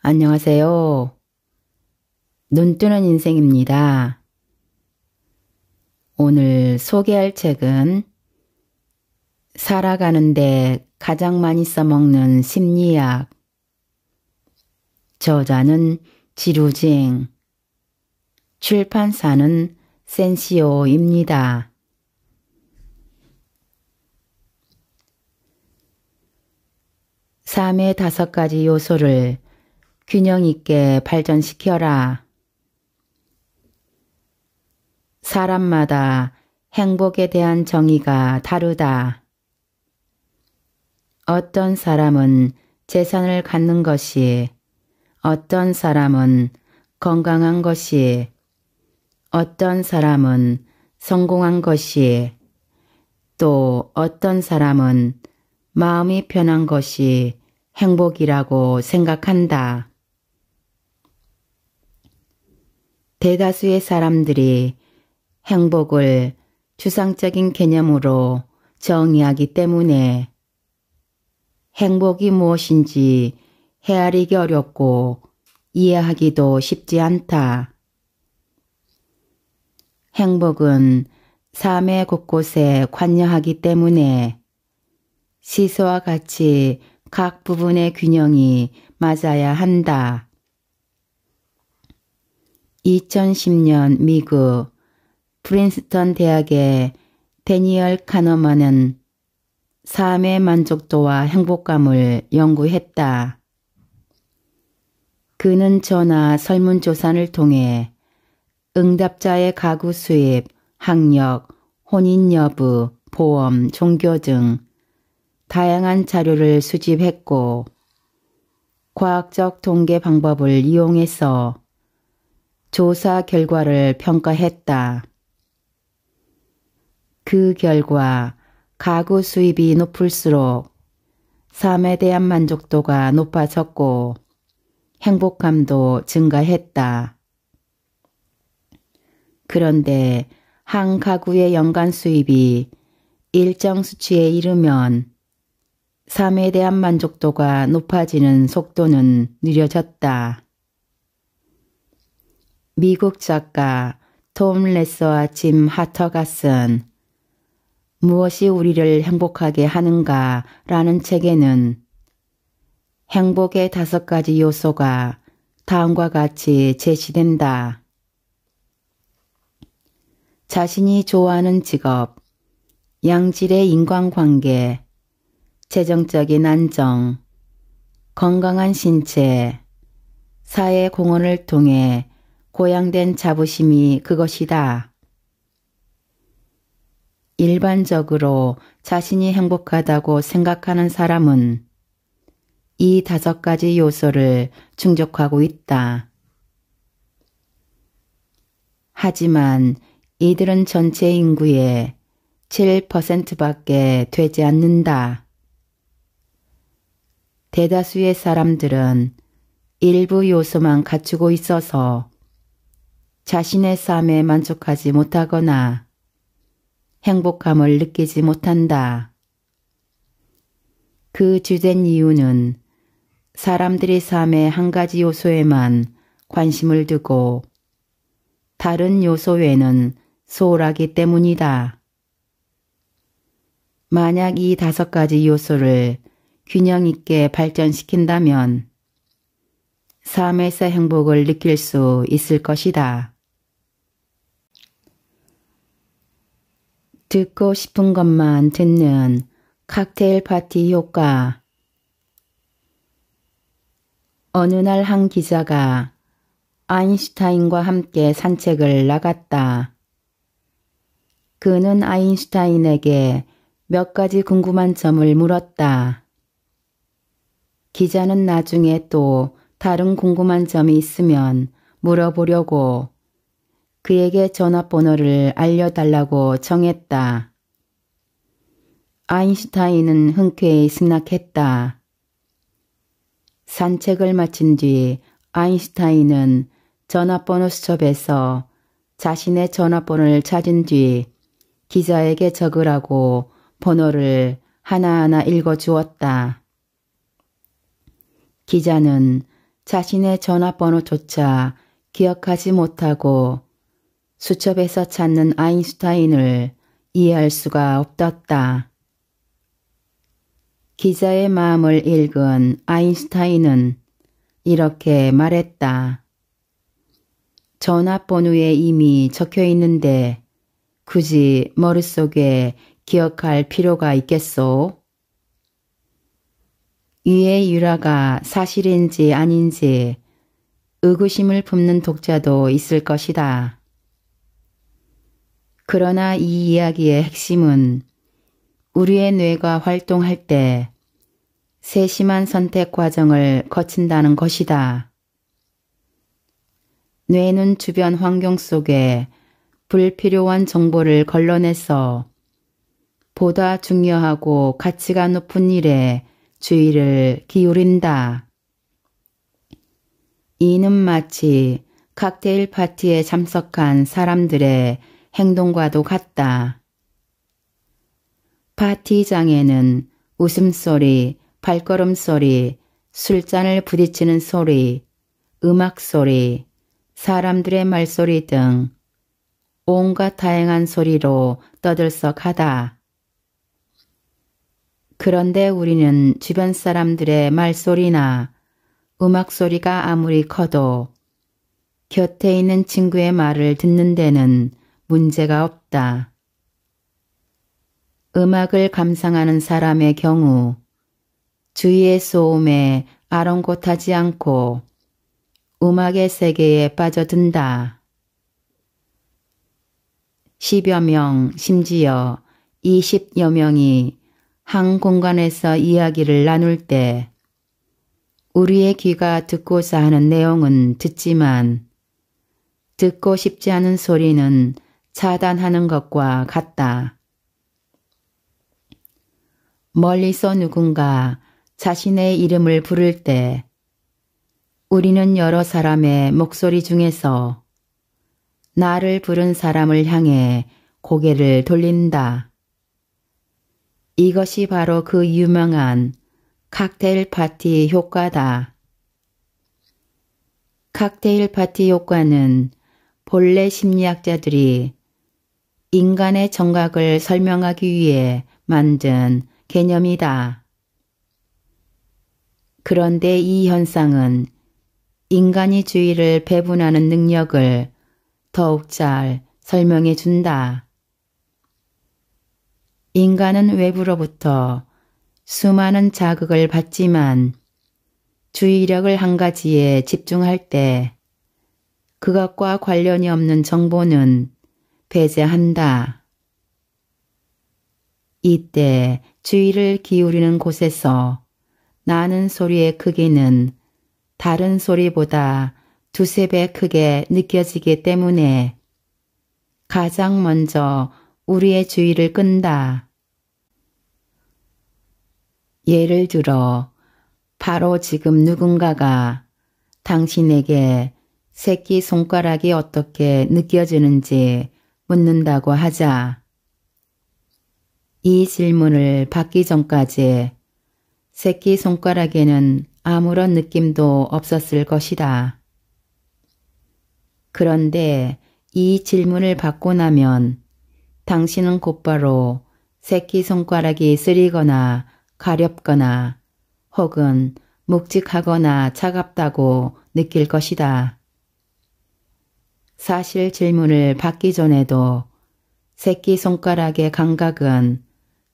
안녕하세요. 눈뜨는 인생입니다. 오늘 소개할 책은 살아가는데 가장 많이 써먹는 심리학. 저자는 지루징, 출판사는 센시오입니다. 삶의 5가지 요소를 균형 있게 발전시켜라. 사람마다 행복에 대한 정의가 다르다. 어떤 사람은 재산을 갖는 것이, 어떤 사람은 건강한 것이, 어떤 사람은 성공한 것이, 또 어떤 사람은 마음이 편한 것이 행복이라고 생각한다. 대다수의 사람들이 행복을 추상적인 개념으로 정의하기 때문에 행복이 무엇인지 헤아리기 어렵고 이해하기도 쉽지 않다. 행복은 삶의 곳곳에 관여하기 때문에 시소와 같이 각 부분의 균형이 맞아야 한다. 2010년 미국 프린스턴 대학의 데니얼 카너만은 삶의 만족도와 행복감을 연구했다. 그는 전화 설문조사를 통해 응답자의 가구 수입, 학력, 혼인 여부, 보험, 종교 등 다양한 자료를 수집했고 과학적 통계 방법을 이용해서 조사 결과를 평가했다. 그 결과 가구 수입이 높을수록 삶에 대한 만족도가 높아졌고 행복감도 증가했다. 그런데 한 가구의 연간 수입이 일정 수치에 이르면 삶에 대한 만족도가 높아지는 속도는 느려졌다. 미국 작가 톰 레서와 짐 하터가 쓴 무엇이 우리를 행복하게 하는가 라는 책에는 행복의 5가지 요소가 다음과 같이 제시된다. 자신이 좋아하는 직업, 양질의 인간관계, 재정적인 안정, 건강한 신체, 사회 공헌을 통해 고양된 자부심이 그것이다. 일반적으로 자신이 행복하다고 생각하는 사람은 이 5가지 요소를 충족하고 있다. 하지만 이들은 전체 인구의 7%밖에 되지 않는다. 대다수의 사람들은 일부 요소만 갖추고 있어서 자신의 삶에 만족하지 못하거나 행복감을 느끼지 못한다. 그 주된 이유는 사람들이 삶의 한 가지 요소에만 관심을 두고 다른 요소 외에는 소홀하기 때문이다. 만약 이 5가지 요소를 균형 있게 발전시킨다면 삶에서 행복을 느낄 수 있을 것이다. 듣고 싶은 것만 듣는 칵테일 파티 효과. 어느 날 한 기자가 아인슈타인과 함께 산책을 나갔다. 그는 아인슈타인에게 몇 가지 궁금한 점을 물었다. 기자는 나중에 또 다른 궁금한 점이 있으면 물어보려고 그에게 전화번호를 알려달라고 정했다. 아인슈타인은 흔쾌히 승낙했다. 산책을 마친 뒤 아인슈타인은 전화번호 수첩에서 자신의 전화번호를 찾은 뒤 기자에게 적으라고 번호를 하나하나 읽어주었다. 기자는 자신의 전화번호조차 기억하지 못하고 수첩에서 찾는 아인슈타인을 이해할 수가 없었다. 기자의 마음을 읽은 아인슈타인은 이렇게 말했다. 전화번호에 이미 적혀 있는데 굳이 머릿속에 기억할 필요가 있겠소? 위의 유라가 사실인지 아닌지 의구심을 품는 독자도 있을 것이다. 그러나 이 이야기의 핵심은 우리의 뇌가 활동할 때 세심한 선택 과정을 거친다는 것이다. 뇌는 주변 환경 속에 불필요한 정보를 걸러내서 보다 중요하고 가치가 높은 일에 주의를 기울인다. 이는 마치 칵테일 파티에 참석한 사람들의 행동과도 같다. 파티장에는 웃음소리, 발걸음소리, 술잔을 부딪히는 소리, 음악소리, 사람들의 말소리 등 온갖 다양한 소리로 떠들썩하다. 그런데 우리는 주변 사람들의 말소리나 음악소리가 아무리 커도 곁에 있는 친구의 말을 듣는 데는 문제가 없다. 음악을 감상하는 사람의 경우 주위의 소음에 아랑곳하지 않고 음악의 세계에 빠져든다. 10여 명, 심지어 20여 명이 한 공간에서 이야기를 나눌 때 우리의 귀가 듣고자 하는 내용은 듣지만 듣고 싶지 않은 소리는 차단하는 것과 같다. 멀리서 누군가 자신의 이름을 부를 때 우리는 여러 사람의 목소리 중에서 나를 부른 사람을 향해 고개를 돌린다. 이것이 바로 그 유명한 칵테일 파티 효과다. 칵테일 파티 효과는 본래 심리학자들이 인간의 정각을 설명하기 위해 만든 개념이다. 그런데 이 현상은 인간이 주의를 배분하는 능력을 더욱 잘 설명해 준다. 인간은 외부로부터 수많은 자극을 받지만 주의력을 한 가지에 집중할 때 그것과 관련이 없는 정보는 배제한다. 이때 주의를 기울이는 곳에서 나는 소리의 크기는 다른 소리보다 두세 배 크게 느껴지기 때문에 가장 먼저 우리의 주의를 끈다. 예를 들어 바로 지금 누군가가 당신에게 새끼손가락이 어떻게 느껴지는지 묻는다고 하자. 이 질문을 받기 전까지 새끼손가락에는 아무런 느낌도 없었을 것이다. 그런데 이 질문을 받고 나면 당신은 곧바로 새끼손가락이 쓰리거나 가렵거나 혹은 묵직하거나 차갑다고 느낄 것이다. 사실 질문을 받기 전에도 새끼손가락의 감각은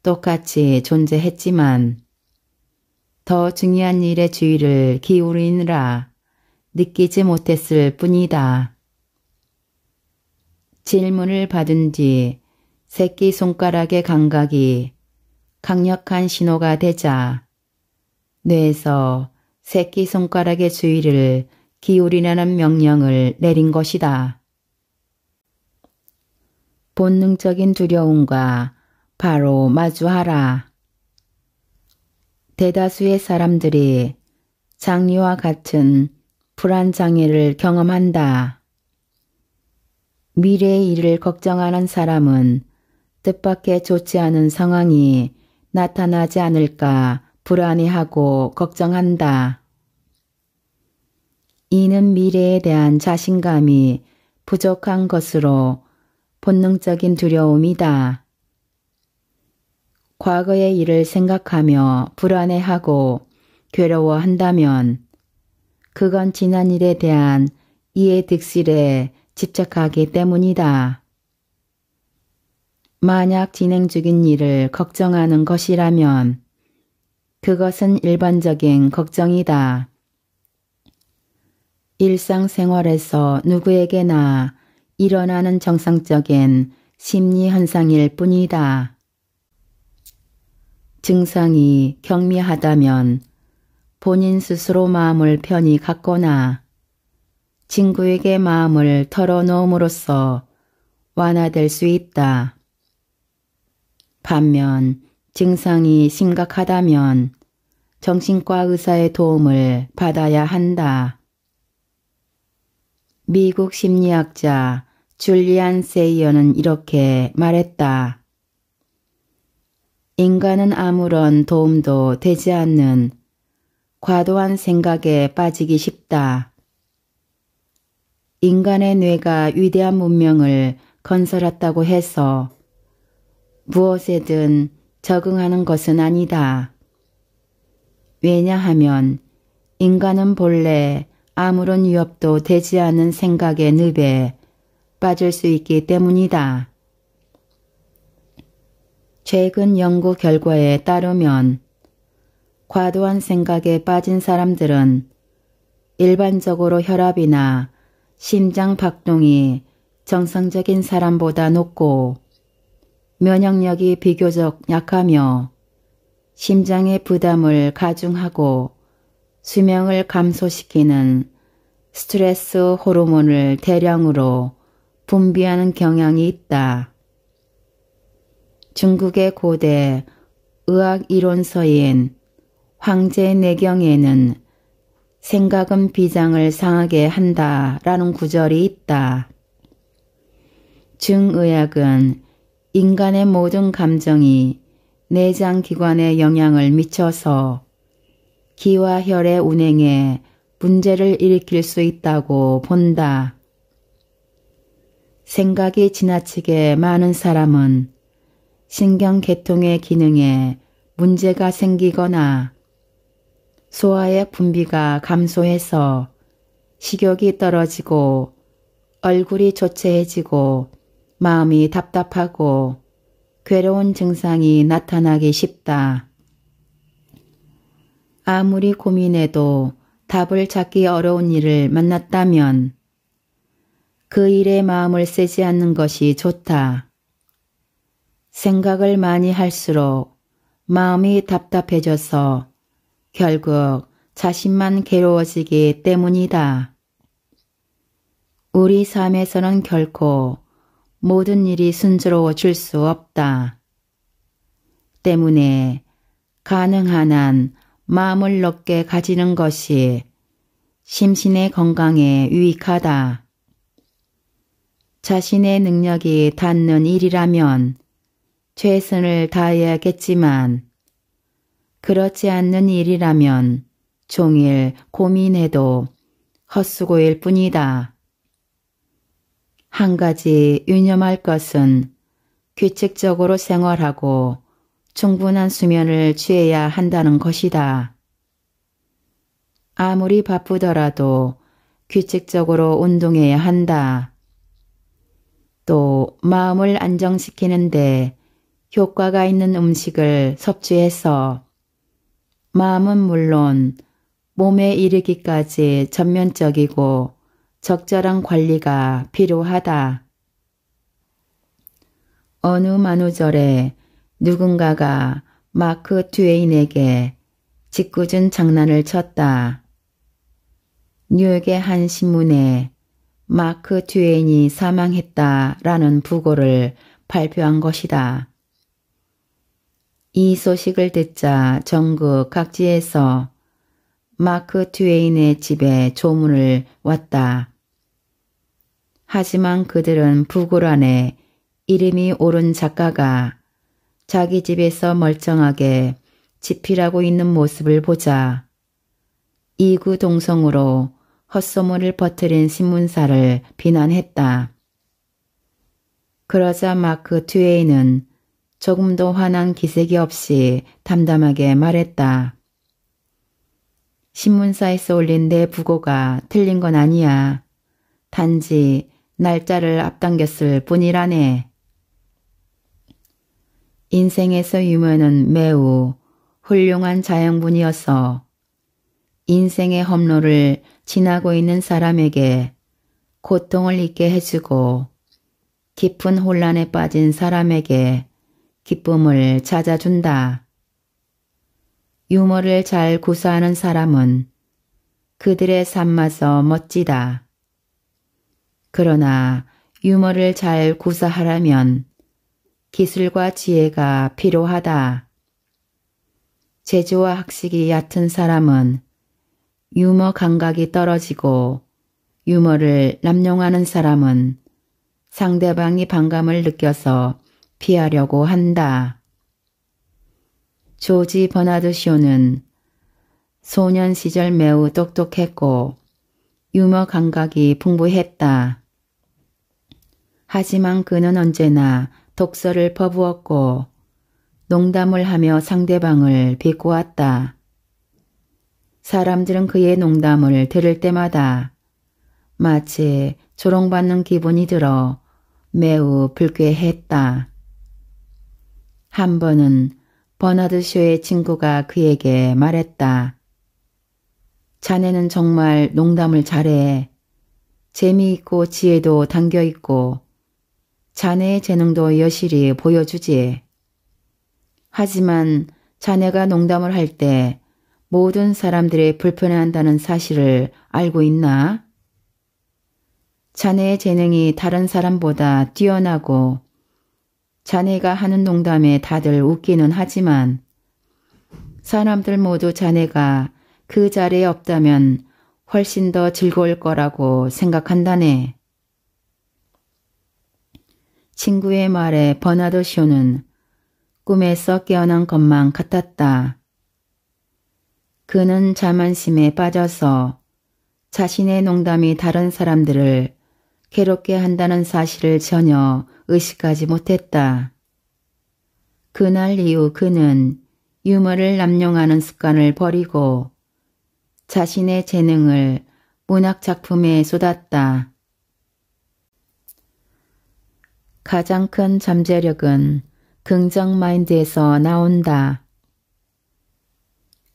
똑같이 존재했지만 더 중요한 일에 주의를 기울이느라 느끼지 못했을 뿐이다. 질문을 받은 뒤 새끼손가락의 감각이 강력한 신호가 되자 뇌에서 새끼손가락의 주의를 기울이라는 명령을 내린 것이다. 본능적인 두려움과 바로 마주하라. 대다수의 사람들이 장애와 같은 불안장애를 경험한다. 미래의 일을 걱정하는 사람은 뜻밖의 좋지 않은 상황이 나타나지 않을까 불안해하고 걱정한다. 이는 미래에 대한 자신감이 부족한 것으로 본능적인 두려움이다. 과거의 일을 생각하며 불안해하고 괴로워한다면 그건 지난 일에 대한 이해 득실에 집착하기 때문이다. 만약 진행 중인 일을 걱정하는 것이라면 그것은 일반적인 걱정이다. 일상생활에서 누구에게나 일어나는 정상적인 심리 현상일 뿐이다. 증상이 경미하다면 본인 스스로 마음을 편히 갖거나 친구에게 마음을 털어놓음으로써 완화될 수 있다. 반면 증상이 심각하다면 정신과 의사의 도움을 받아야 한다. 미국 심리학자 줄리안 세이어는 이렇게 말했다. 인간은 아무런 도움도 되지 않는 과도한 생각에 빠지기 쉽다. 인간의 뇌가 위대한 문명을 건설했다고 해서 무엇에든 적응하는 것은 아니다. 왜냐하면 인간은 본래 아무런 위협도 되지 않은 생각의 늪에 빠질 수 있기 때문이다. 최근 연구 결과에 따르면 과도한 생각에 빠진 사람들은 일반적으로 혈압이나 심장 박동이 정상적인 사람보다 높고 면역력이 비교적 약하며 심장의 부담을 가중하고 수명을 감소시키는 스트레스 호르몬을 대량으로 분비하는 경향이 있다. 중국의 고대 의학 이론서인 황제내경에는 생각은 비장을 상하게 한다라는 구절이 있다. 중의학은 인간의 모든 감정이 내장기관에 영향을 미쳐서 기와 혈의 운행에 문제를 일으킬 수 있다고 본다. 생각이 지나치게 많은 사람은 신경계통의 기능에 문제가 생기거나 소화의 분비가 감소해서 식욕이 떨어지고 얼굴이 조체해지고 마음이 답답하고 괴로운 증상이 나타나기 쉽다. 아무리 고민해도 답을 찾기 어려운 일을 만났다면 그 일에 마음을 쓰지 않는 것이 좋다. 생각을 많이 할수록 마음이 답답해져서 결국 자신만 괴로워지기 때문이다. 우리 삶에서는 결코 모든 일이 순조로워질 수 없다. 때문에 가능한 한 마음을 넓게 가지는 것이 심신의 건강에 유익하다. 자신의 능력이 닿는 일이라면 최선을 다해야겠지만 그렇지 않는 일이라면 종일 고민해도 헛수고일 뿐이다. 한 가지 유념할 것은 규칙적으로 생활하고 충분한 수면을 취해야 한다는 것이다. 아무리 바쁘더라도 규칙적으로 운동해야 한다. 또 마음을 안정시키는데 효과가 있는 음식을 섭취해서 마음은 물론 몸에 이르기까지 전면적이고 적절한 관리가 필요하다. 어느 만우절에 누군가가 마크 트웨인에게 짓궂은 장난을 쳤다. 뉴욕의 한 신문에 마크 트웨인이 사망했다라는 부고를 발표한 것이다. 이 소식을 듣자 전국 각지에서 마크 트웨인의 집에 조문을 왔다. 하지만 그들은 부고란에 이름이 오른 작가가 자기 집에서 멀쩡하게 집필하고 있는 모습을 보자 이구동성으로 헛소문을 퍼뜨린 신문사를 비난했다. 그러자 마크 트웨이는 조금도 화난 기색이 없이 담담하게 말했다. 신문사에서 올린 내 부고가 틀린 건 아니야. 단지 날짜를 앞당겼을 뿐이라네. 인생에서 유머는 매우 훌륭한 자양분이어서 인생의 험로를 지나고 있는 사람에게 고통을 잊게 해주고 깊은 혼란에 빠진 사람에게 기쁨을 찾아준다. 유머를 잘 구사하는 사람은 그들의 삶마저 멋지다. 그러나 유머를 잘 구사하려면 기술과 지혜가 필요하다. 재주와 학식이 얕은 사람은 유머 감각이 떨어지고 유머를 남용하는 사람은 상대방이 반감을 느껴서 피하려고 한다. 조지 버나드 쇼는 소년 시절 매우 똑똑했고 유머 감각이 풍부했다. 하지만 그는 언제나 독서를 퍼부었고 농담을 하며 상대방을 비꼬았다. 사람들은 그의 농담을 들을 때마다 마치 조롱받는 기분이 들어 매우 불쾌했다. 한 번은 버나드 쇼의 친구가 그에게 말했다. 자네는 정말 농담을 잘해. 재미있고 지혜도 담겨있고 자네의 재능도 여실히 보여주지. 하지만 자네가 농담을 할 때 모든 사람들이 불편해한다는 사실을 알고 있나? 자네의 재능이 다른 사람보다 뛰어나고 자네가 하는 농담에 다들 웃기는 하지만 사람들 모두 자네가 그 자리에 없다면 훨씬 더 즐거울 거라고 생각한다네. 친구의 말에 버나드 쇼는 꿈에서 깨어난 것만 같았다. 그는 자만심에 빠져서 자신의 농담이 다른 사람들을 괴롭게 한다는 사실을 전혀 의식하지 못했다. 그날 이후 그는 유머를 남용하는 습관을 버리고 자신의 재능을 문학작품에 쏟았다. 가장 큰 잠재력은 긍정 마인드에서 나온다.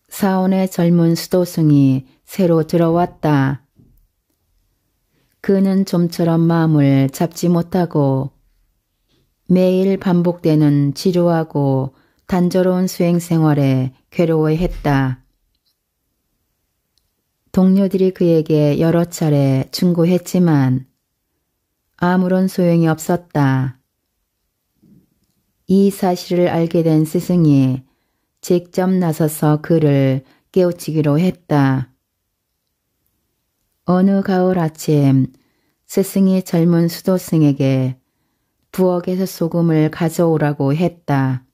사원의 젊은 수도승이 새로 들어왔다. 그는 좀처럼 마음을 잡지 못하고 매일 반복되는 지루하고 단조로운 수행 생활에 괴로워했다. 동료들이 그에게 여러 차례 충고했지만 아무런 소용이 없었다. 이 사실을 알게 된 스승이 직접 나서서 그를 깨우치기로 했다. 어느 가을 아침 스승이 젊은 수도승에게 부엌에서 소금을 가져오라고 했다.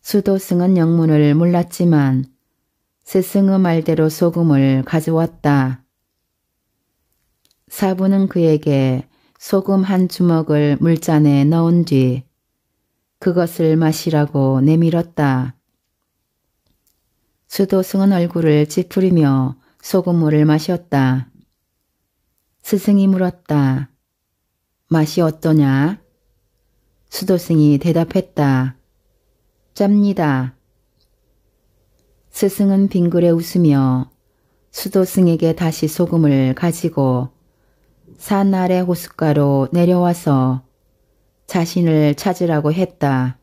수도승은 영문을 몰랐지만 스승의 말대로 소금을 가져왔다. 사부는 그에게 소금 한 주먹을 물잔에 넣은 뒤 그것을 마시라고 내밀었다. 수도승은 얼굴을 찌푸리며 소금물을 마셨다. 스승이 물었다. 맛이 어떠냐? 수도승이 대답했다. 짭니다. 스승은 빙그레 웃으며 수도승에게 다시 소금을 가지고 산 아래 호숫가로 내려와서 자신을 찾으라고 했다.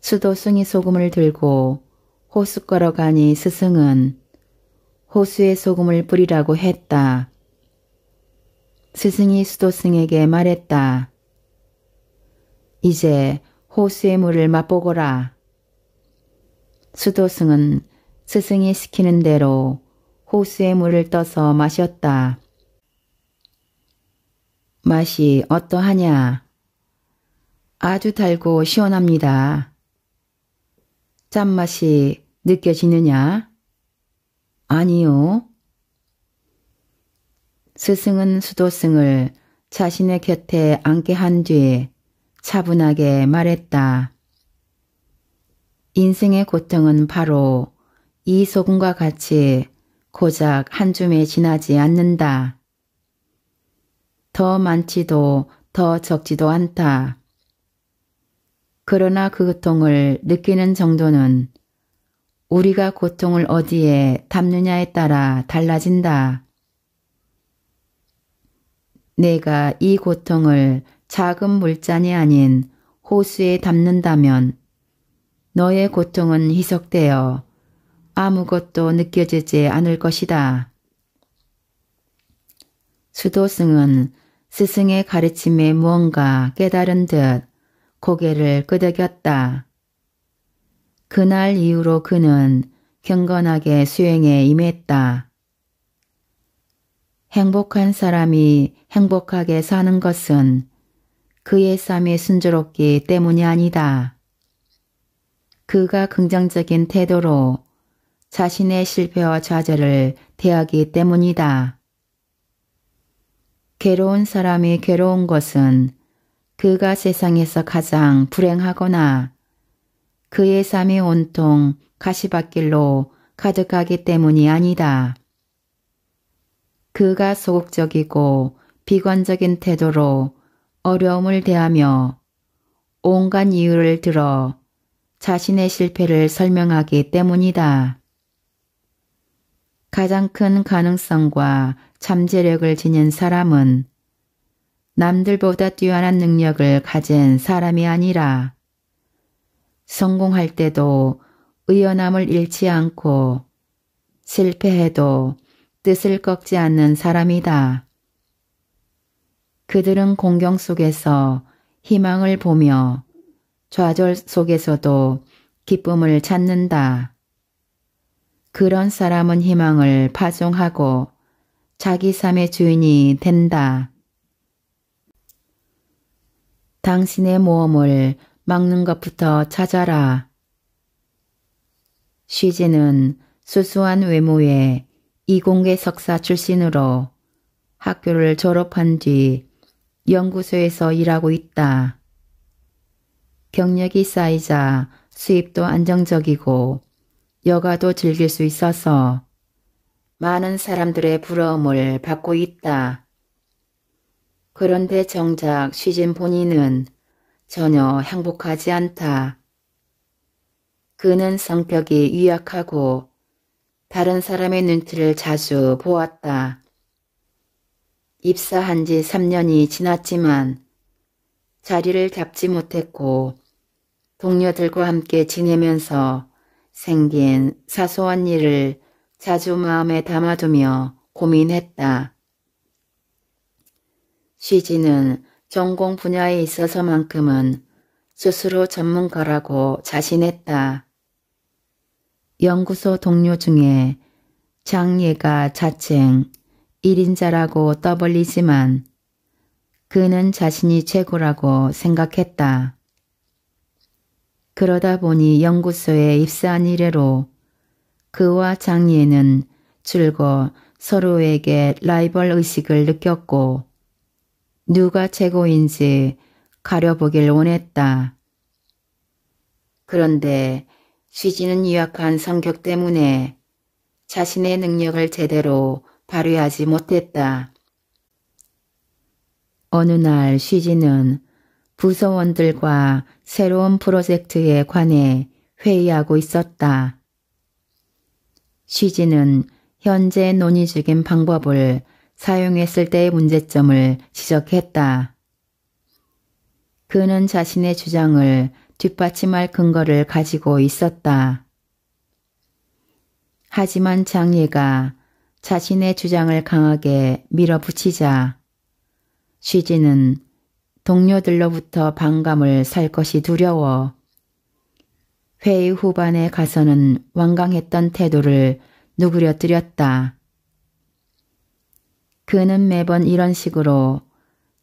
수도승이 소금을 들고 호숫가로 가니 스승은 호수에 소금을 뿌리라고 했다. 스승이 수도승에게 말했다. 이제 호수의 물을 맛보거라. 수도승은 스승이 시키는 대로 호수의 물을 떠서 마셨다. 맛이 어떠하냐? 아주 달고 시원합니다. 짠맛이 느껴지느냐? 아니요. 스승은 수도승을 자신의 곁에 앉게 한 뒤 차분하게 말했다. 인생의 고통은 바로 이 소금과 같이 고작 한 줌에 지나지 않는다. 더 많지도 더 적지도 않다. 그러나 그 고통을 느끼는 정도는 우리가 고통을 어디에 담느냐에 따라 달라진다. 내가 이 고통을 작은 물잔이 아닌 호수에 담는다면 너의 고통은 희석되어 아무것도 느껴지지 않을 것이다. 수도승은 스승의 가르침에 무언가 깨달은 듯 고개를 끄덕였다. 그날 이후로 그는 경건하게 수행에 임했다. 행복한 사람이 행복하게 사는 것은 그의 삶이 순조롭기 때문이 아니다. 그가 긍정적인 태도로 자신의 실패와 좌절을 대하기 때문이다. 괴로운 사람이 괴로운 것은 그가 세상에서 가장 불행하거나 그의 삶이 온통 가시밭길로 가득하기 때문이 아니다. 그가 소극적이고 비관적인 태도로 어려움을 대하며 온갖 이유를 들어 자신의 실패를 설명하기 때문이다. 가장 큰 가능성과 잠재력을 지닌 사람은 남들보다 뛰어난 능력을 가진 사람이 아니라 성공할 때도 의연함을 잃지 않고 실패해도 뜻을 꺾지 않는 사람이다. 그들은 공경 속에서 희망을 보며 좌절 속에서도 기쁨을 찾는다. 그런 사람은 희망을 파종하고 자기 삶의 주인이 된다. 당신의 모험을 막는 것부터 찾아라. 쉬지는 수수한 외모의 이공계 석사 출신으로 학교를 졸업한 뒤 연구소에서 일하고 있다. 경력이 쌓이자 수입도 안정적이고 여가도 즐길 수 있어서 많은 사람들의 부러움을 받고 있다. 그런데 정작 쉬진 본인은 전혀 행복하지 않다. 그는 성격이 유약하고 다른 사람의 눈치를 자주 보았다. 입사한 지 3년이 지났지만 자리를 잡지 못했고 동료들과 함께 지내면서 생긴 사소한 일을 자주 마음에 담아두며 고민했다. 쉬지는 전공 분야에 있어서만큼은 스스로 전문가라고 자신했다. 연구소 동료 중에 장예가 자칭 1인자라고 떠벌리지만 그는 자신이 최고라고 생각했다. 그러다 보니 연구소에 입사한 이래로 그와 장예는 줄곧 서로에게 라이벌 의식을 느꼈고 누가 최고인지 가려보길 원했다. 그런데 쉬지는 유약한 성격 때문에 자신의 능력을 제대로 발휘하지 못했다. 어느 날 쉬지는 부서원들과 새로운 프로젝트에 관해 회의하고 있었다. 쉬지는 현재 논의 중인 방법을 사용했을 때의 문제점을 지적했다. 그는 자신의 주장을 뒷받침할 근거를 가지고 있었다. 하지만 장예가 자신의 주장을 강하게 밀어붙이자 쉬지는 동료들로부터 반감을 살 것이 두려워 회의 후반에 가서는 완강했던 태도를 누그러뜨렸다. 그는 매번 이런 식으로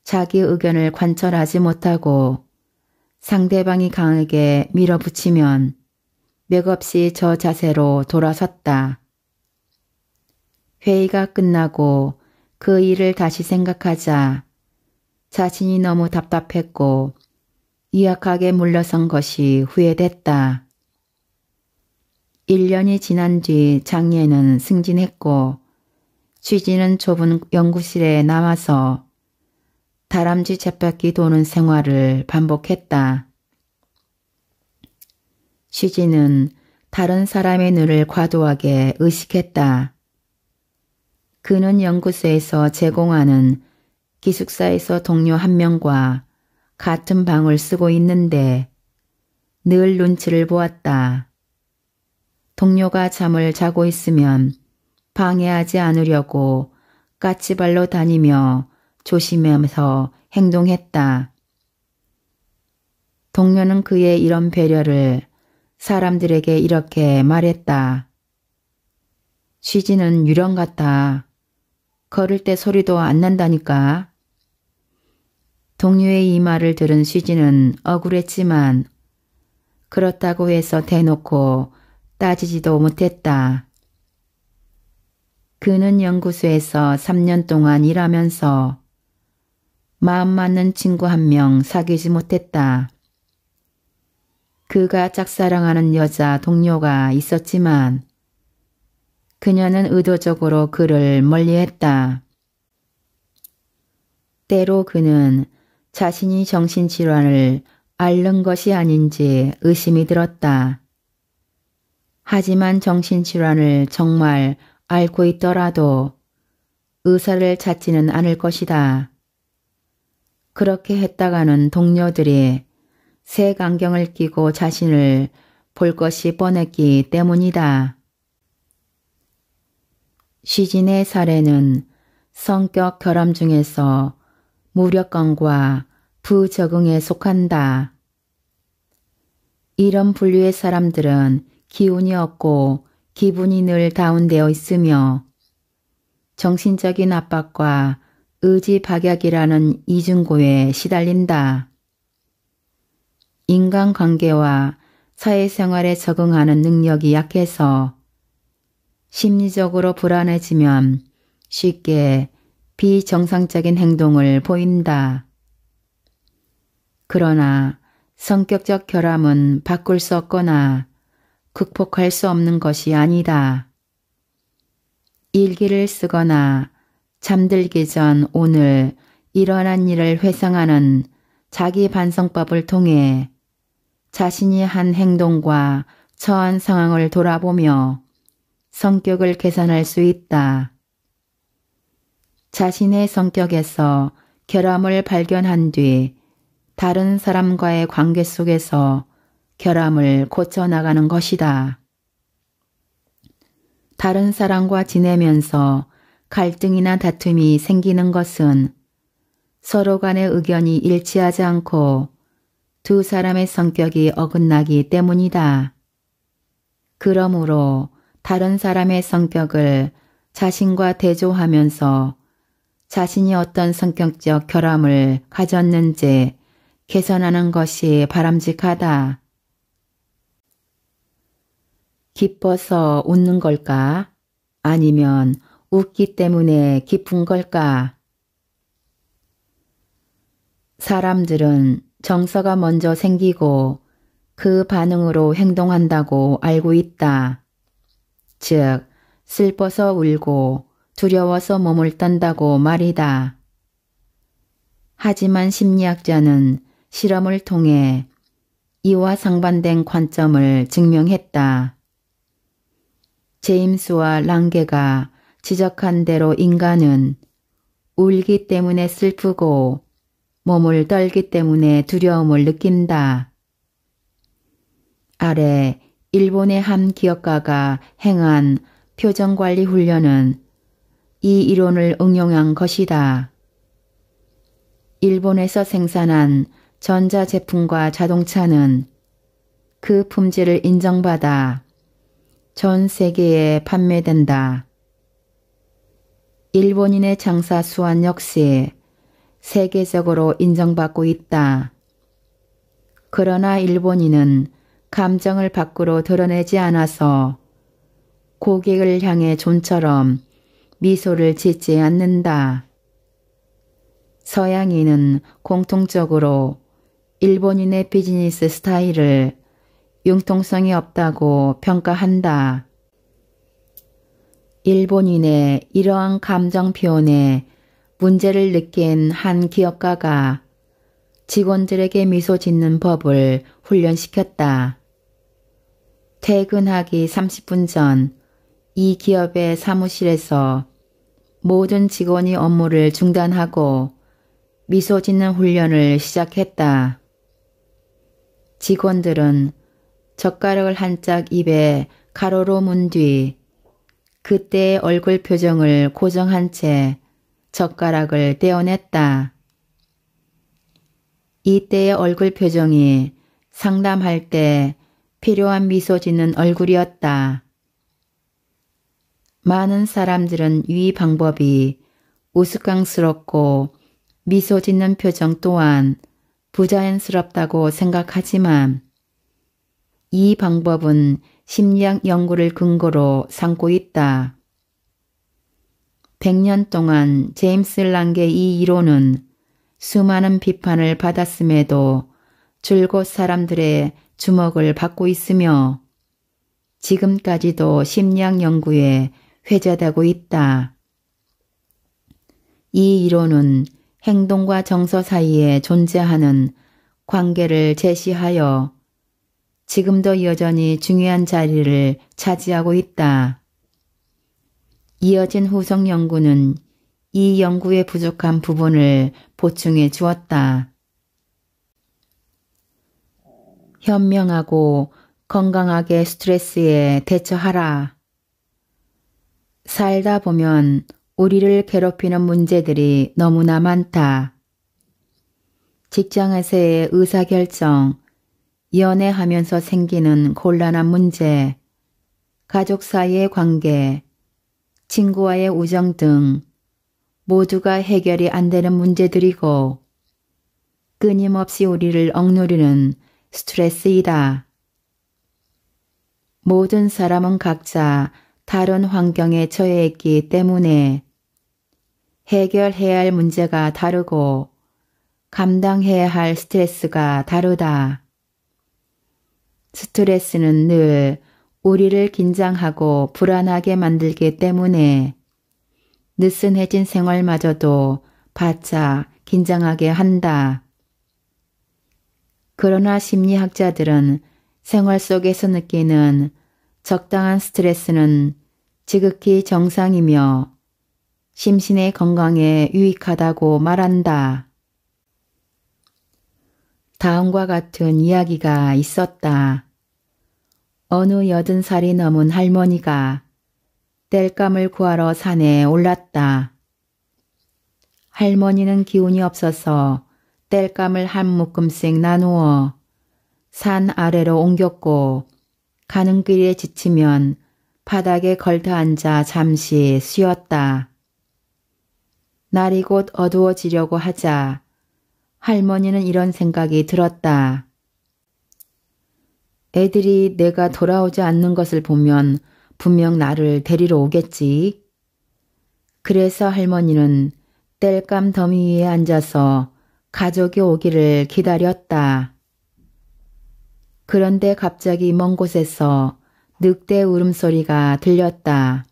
자기 의견을 관철하지 못하고 상대방이 강하게 밀어붙이면 맥없이 저 자세로 돌아섰다. 회의가 끝나고 그 일을 다시 생각하자 자신이 너무 답답했고 이악하게 물러선 것이 후회됐다. 1년이 지난 뒤 장례는 승진했고 취지는 좁은 연구실에 남아서 다람쥐 쳇바퀴 도는 생활을 반복했다. 취지는 다른 사람의 눈을 과도하게 의식했다. 그는 연구소에서 제공하는 기숙사에서 동료 한 명과 같은 방을 쓰고 있는데 늘 눈치를 보았다. 동료가 잠을 자고 있으면 방해하지 않으려고 까치발로 다니며 조심하면서 행동했다. 동료는 그의 이런 배려를 사람들에게 이렇게 말했다. 쉬지는 유령 같아. 걸을 때 소리도 안 난다니까. 동료의 이 말을 들은 쉬지는 억울했지만 그렇다고 해서 대놓고 따지지도 못했다. 그는 연구소에서 3년 동안 일하면서 마음 맞는 친구 한 명 사귀지 못했다. 그가 짝사랑하는 여자 동료가 있었지만 그녀는 의도적으로 그를 멀리했다. 때로 그는 자신이 정신질환을 앓는 것이 아닌지 의심이 들었다. 하지만 정신질환을 정말 앓고 있더라도 의사를 찾지는 않을 것이다. 그렇게 했다가는 동료들이 색안경을 끼고 자신을 볼 것이 뻔했기 때문이다. 쉬진의 사례는 성격 결함 중에서 무력감과 부적응에 속한다. 이런 분류의 사람들은 기운이 없고 기분이 늘 다운되어 있으며 정신적인 압박과 의지 박약이라는 이중고에 시달린다. 인간관계와 사회생활에 적응하는 능력이 약해서 심리적으로 불안해지면 쉽게 비정상적인 행동을 보인다. 그러나 성격적 결함은 바꿀 수 없거나 극복할 수 없는 것이 아니다. 일기를 쓰거나 잠들기 전 오늘 일어난 일을 회상하는 자기 반성법을 통해 자신이 한 행동과 처한 상황을 돌아보며 성격을 개선할 수 있다. 자신의 성격에서 결함을 발견한 뒤 다른 사람과의 관계 속에서 결함을 고쳐나가는 것이다. 다른 사람과 지내면서 갈등이나 다툼이 생기는 것은 서로 간의 의견이 일치하지 않고 두 사람의 성격이 어긋나기 때문이다. 그러므로 다른 사람의 성격을 자신과 대조하면서 자신이 어떤 성격적 결함을 가졌는지 개선하는 것이 바람직하다. 기뻐서 웃는 걸까? 아니면 웃기 때문에 기쁜 걸까? 사람들은 정서가 먼저 생기고 그 반응으로 행동한다고 알고 있다. 즉, 슬퍼서 울고 두려워서 몸을 떤다고 말이다. 하지만 심리학자는 실험을 통해 이와 상반된 관점을 증명했다. 제임스와 랑게가 지적한 대로 인간은 울기 때문에 슬프고 몸을 떨기 때문에 두려움을 느낀다. 아래 일본의 한 기업가가 행한 표정관리 훈련은 이 이론을 응용한 것이다. 일본에서 생산한 전자제품과 자동차는 그 품질을 인정받아 전 세계에 판매된다. 일본인의 장사 수완 역시 세계적으로 인정받고 있다. 그러나 일본인은 감정을 밖으로 드러내지 않아서 고객을 향해 좀처럼 미소를 짓지 않는다. 서양인은 공통적으로 일본인의 비즈니스 스타일을 융통성이 없다고 평가한다. 일본인의 이러한 감정 표현에 문제를 느낀 한 기업가가 직원들에게 미소 짓는 법을 훈련시켰다. 퇴근하기 30분 전 이 기업의 사무실에서 모든 직원이 업무를 중단하고 미소 짓는 훈련을 시작했다. 직원들은 젓가락을 한 짝 입에 가로로 문 뒤 그때의 얼굴 표정을 고정한 채 젓가락을 떼어냈다. 이때의 얼굴 표정이 상담할 때 필요한 미소 짓는 얼굴이었다. 많은 사람들은 이 방법이 우스꽝스럽고 미소 짓는 표정 또한 부자연스럽다고 생각하지만 이 방법은 심리학 연구를 근거로 삼고 있다. 100년 동안 제임스 랑게 이 이론은 수많은 비판을 받았음에도 줄곧 사람들의 주목을 받고 있으며 지금까지도 심리학 연구에 회자되고 있다. 이 이론은 행동과 정서 사이에 존재하는 관계를 제시하여 지금도 여전히 중요한 자리를 차지하고 있다. 이어진 후속 연구는 이 연구의 부족한 부분을 보충해 주었다. 현명하고 건강하게 스트레스에 대처하라. 살다 보면 우리를 괴롭히는 문제들이 너무나 많다. 직장에서의 의사결정, 연애하면서 생기는 곤란한 문제, 가족 사이의 관계, 친구와의 우정 등 모두가 해결이 안 되는 문제들이고 끊임없이 우리를 억누르는 스트레스이다. 모든 사람은 각자 다른 환경에 처해 있기 때문에 해결해야 할 문제가 다르고 감당해야 할 스트레스가 다르다. 스트레스는 늘 우리를 긴장하고 불안하게 만들기 때문에 느슨해진 생활마저도 바짝 긴장하게 한다. 그러나 심리학자들은 생활 속에서 느끼는 적당한 스트레스는 지극히 정상이며 심신의 건강에 유익하다고 말한다. 다음과 같은 이야기가 있었다. 어느 80살이 넘은 할머니가 땔감을 구하러 산에 올랐다. 할머니는 기운이 없어서 땔감을 한 묶음씩 나누어 산 아래로 옮겼고 가는 길에 지치면 바닥에 걸터 앉아 잠시 쉬었다. 날이 곧 어두워지려고 하자 할머니는 이런 생각이 들었다. 애들이 내가 돌아오지 않는 것을 보면 분명 나를 데리러 오겠지. 그래서 할머니는 땔감 더미 위에 앉아서 가족이 오기를 기다렸다. 그런데 갑자기 먼 곳에서 늑대 울음소리가 들렸다.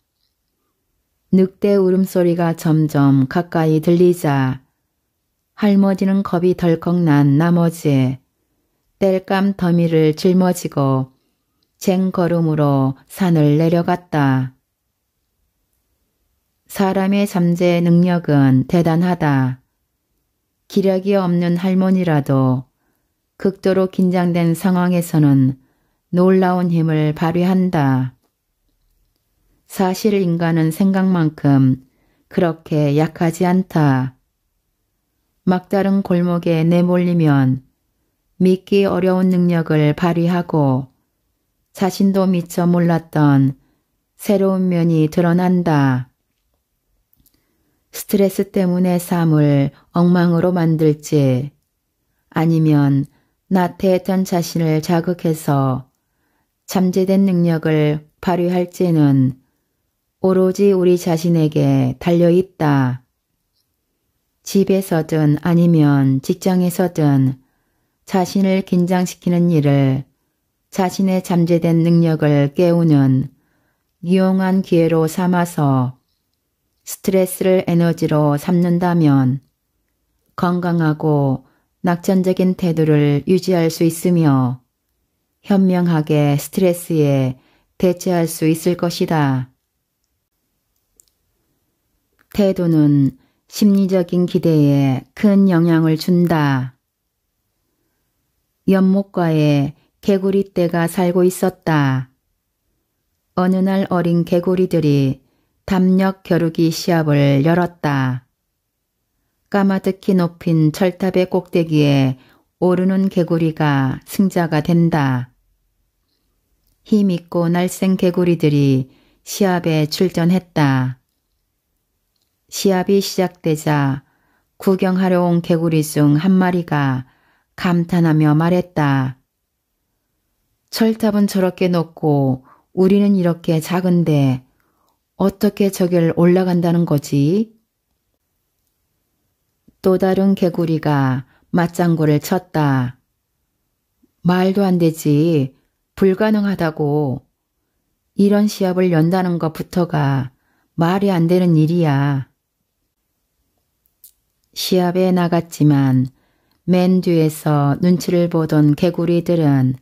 늑대 울음소리가 점점 가까이 들리자 할머니는 겁이 덜컥 난 나머지 땔감 더미를 짊어지고 쟁걸음으로 산을 내려갔다. 사람의 잠재 능력은 대단하다. 기력이 없는 할머니라도 극도로 긴장된 상황에서는 놀라운 힘을 발휘한다. 사실 인간은 생각만큼 그렇게 약하지 않다. 막다른 골목에 내몰리면 믿기 어려운 능력을 발휘하고 자신도 미처 몰랐던 새로운 면이 드러난다. 스트레스 때문에 삶을 엉망으로 만들지 아니면 나태했던 자신을 자극해서 잠재된 능력을 발휘할지는 오로지 우리 자신에게 달려있다. 집에서든 아니면 직장에서든 자신을 긴장시키는 일을 자신의 잠재된 능력을 깨우는 유용한 기회로 삼아서 스트레스를 에너지로 삼는다면 건강하고 낙천적인 태도를 유지할 수 있으며 현명하게 스트레스에 대처할 수 있을 것이다. 태도는 심리적인 기대에 큰 영향을 준다. 연못가에 개구리떼가 살고 있었다. 어느 날 어린 개구리들이 담력 겨루기 시합을 열었다. 까마득히 높인 철탑의 꼭대기에 오르는 개구리가 승자가 된다. 힘있고 날쌘 개구리들이 시합에 출전했다. 시합이 시작되자 구경하러 온 개구리 중 한 마리가 감탄하며 말했다. 철탑은 저렇게 높고 우리는 이렇게 작은데 어떻게 저길 올라간다는 거지? 또 다른 개구리가 맞장구를 쳤다. 말도 안 되지. 불가능하다고. 이런 시합을 연다는 것부터가 말이 안 되는 일이야. 시합에 나갔지만 맨 뒤에서 눈치를 보던 개구리들은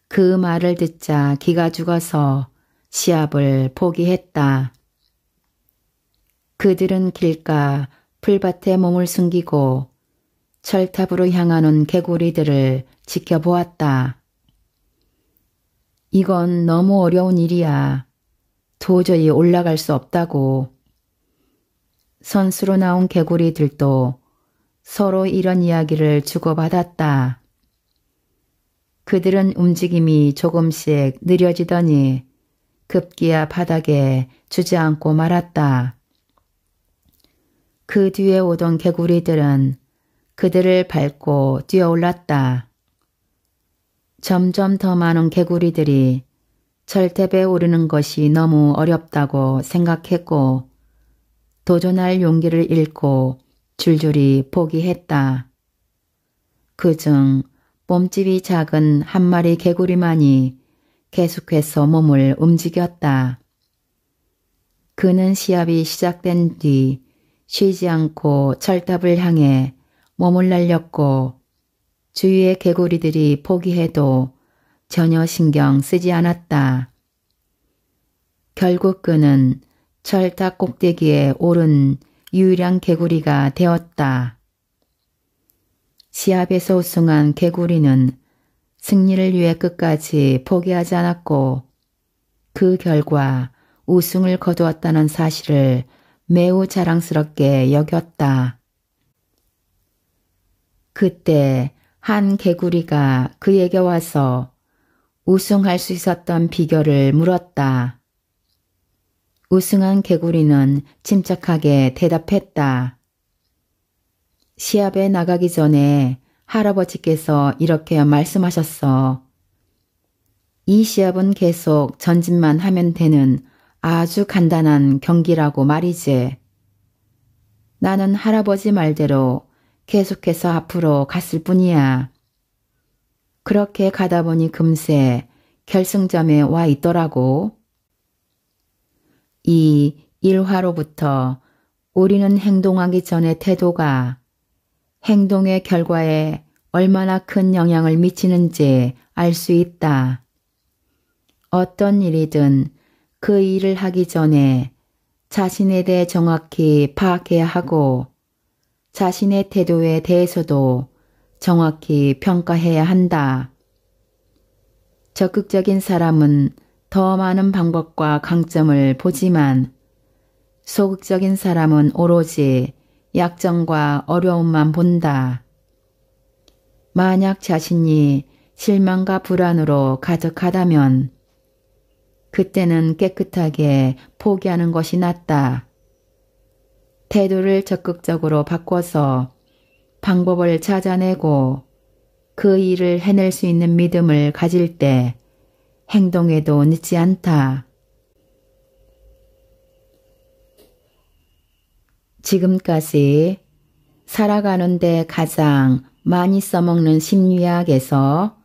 그 말을 듣자 기가 죽어서 시합을 포기했다. 그들은 길가 풀밭에 몸을 숨기고 철탑으로 향하는 개구리들을 지켜보았다. 이건 너무 어려운 일이야. 도저히 올라갈 수 없다고. 선수로 나온 개구리들도 서로 이런 이야기를 주고받았다. 그들은 움직임이 조금씩 느려지더니 급기야 바닥에 주저앉고 말았다. 그 뒤에 오던 개구리들은 그들을 밟고 뛰어올랐다. 점점 더 많은 개구리들이 철탑에 오르는 것이 너무 어렵다고 생각했고 도전할 용기를 잃고 줄줄이 포기했다. 그중 몸집이 작은 한 마리 개구리만이 계속해서 몸을 움직였다. 그는 시합이 시작된 뒤 쉬지 않고 철탑을 향해 몸을 날렸고 주위의 개구리들이 포기해도 전혀 신경 쓰지 않았다. 결국 그는 철탑 꼭대기에 오른 유일한 개구리가 되었다. 시합에서 우승한 개구리는 승리를 위해 끝까지 포기하지 않았고 그 결과 우승을 거두었다는 사실을 매우 자랑스럽게 여겼다. 그때 한 개구리가 그에게 와서 우승할 수 있었던 비결을 물었다. 우승한 개구리는 침착하게 대답했다. 시합에 나가기 전에 할아버지께서 이렇게 말씀하셨어. 이 시합은 계속 전진만 하면 되는 아주 간단한 경기라고 말이지. 나는 할아버지 말대로 계속해서 앞으로 갔을 뿐이야. 그렇게 가다 보니 금세 결승점에 와 있더라고. 이 일화로부터 우리는 행동하기 전의 태도가 행동의 결과에 얼마나 큰 영향을 미치는지 알 수 있다. 어떤 일이든 그 일을 하기 전에 자신에 대해 정확히 파악해야 하고 자신의 태도에 대해서도 정확히 평가해야 한다. 적극적인 사람은 더 많은 방법과 강점을 보지만 소극적인 사람은 오로지 약점과 어려움만 본다. 만약 자신이 실망과 불안으로 가득하다면 그때는 깨끗하게 포기하는 것이 낫다. 태도를 적극적으로 바꿔서 방법을 찾아내고 그 일을 해낼 수 있는 믿음을 가질 때 행동에도 늦지 않다. 지금까지 살아가는데 가장 많이 써먹는 심리학에서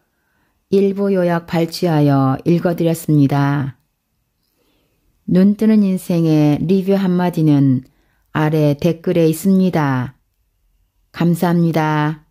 일부 요약 발췌하여 읽어드렸습니다. 눈뜨는 인생의 리뷰 한마디는 아래 댓글에 있습니다. 감사합니다.